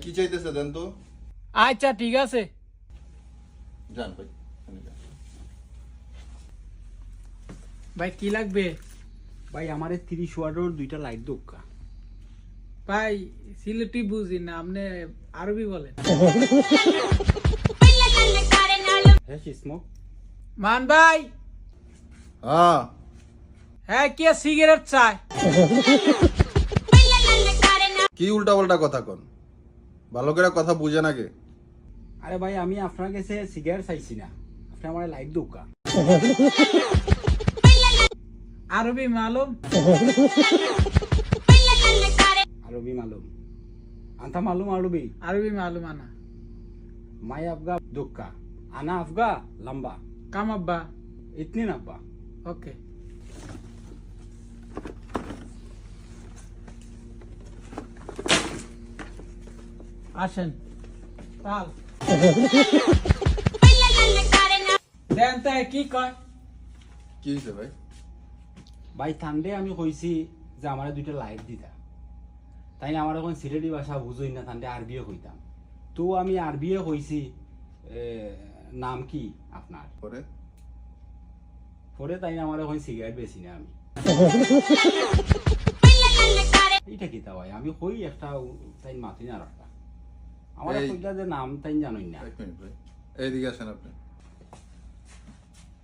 কি চাইতেছে দেন তো। আচ্ছা ঠিক আছে যান ভাই। ভাই কি লাগবে? ভাই আমারে 30 ওয়াটের দুইটা লাইট দোকা। ভাই সিলেটি বুঝি না, আপনি আরবি বলেন। হ্যাঁ স্মোক। মান ভাই, হ্যাঁ হ্যাঁ কে সিগারেট চায়? কি উল্টা পাল্টা কথা কন, ভালো করে কথা বুঝে নাকি? আরে ভাই আমি আপনার কাছে সিগারেট চাইছি না, আপনি আমারে লাইট দোকা। আরবি মালুম? আরবি মালুম আন্তা মালুম আরবি। আরবি মালুম আনা। মাই আফগা দোকা আনা আফগা লম্বা কাম আব্বা। ইতনি নাব্বা। ওকে আসেন তাল দেন তাই কি কয়? কি হয়েছে ভাই? ভাই ঠান্ডে আমি কইছি যে আমারে দুইটা লাইট দিতা, তাই না? আমার এখন সিলেটি ভাষা বুঝই না, ঠান্ডে আরবিও কইতাম। তো আমি আরবিও কইছি নাম কি আপনার? পরে পরে তাই না আমার এখন সিগারেট বেশি না আমি। এইটা কি তা ভাই আমি কই একটা তাই মাতি না রাখতা আমার কইলা যে নাম তাই জানোই না। এক মিনিট ভাই, এইদিকে আসেন আপনি।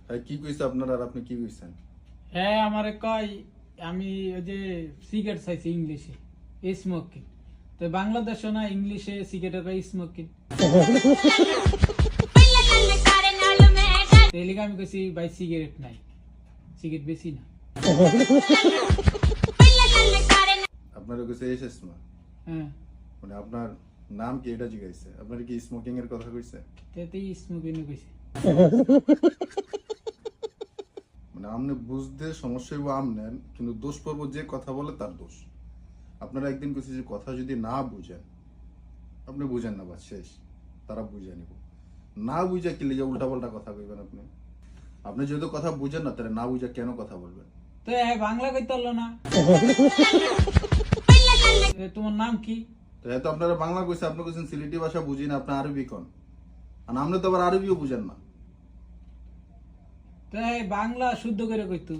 ভাই কি কইছে আপনার আর আপনি কি কইছেন? হ্যাঁ আমারে কয় আমি ওই যে সিগারেট চাইছি ইংলিশে স্মোকিং, তো বাংলাদেশে না ইংলিশে সিগারেটের কয় স্মোকিং। তেলিকে আমি কইছি ভাই সিগারেট নাই, সিগারেট বেশি না। আপনারা কইছে এই শেষ না, হ্যাঁ মানে আপনার নাম কি এটা জিজ্ঞাসা? আপনার কি স্মোকিং এর কথা কইছে? তেতেই স্মোকিং কইছে। মানে আপনি বুঝতে সমস্যা হইব আমনেন, কিন্তু দোষ পড়ব যে কথা বলে তার দোষ। আপনারা একদিন কইছে যে কথা যদি না বুঝেন, আপনি বুঝেন না, বাস শেষ, তারা বুঝে নিব। না বুঝা কি লিগে উল্টা পাল্টা কথা কইবেন আপনি? আপনি যেহেতু কথা বুঝেন না, তাহলে না বুঝা কেন কথা বলবেন? তো বাংলা কইতে পারলো না। তোমার নাম কি? তো এত আপনারা বাংলা কইছে, আপনি কইছেন সিলেটি ভাষা বুঝি না, আপনি আরবি কোন, আর আপনি তো আবার আরবিও বুঝেন না। তো বাংলা শুদ্ধ করে কইতো।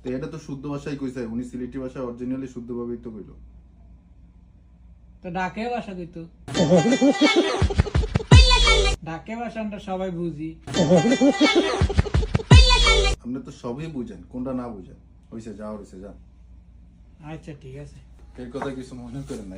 তো এটা তো শুদ্ধ ভাষাই কইছে, উনি সিলেটি ভাষা অরিজিনালি শুদ্ধ ভাবেই তো কইলো। তো ডাকে ভাষা কইতো। ডাকে ভাষা আমরা সবাই বুঝি। আপনি তো সবই বুঝেন, কোনটা না বুঝেন? হইছে, যা হইছে যা। আচ্ছা ঠিক আছে। এর কথা কিছু মনে করেন না।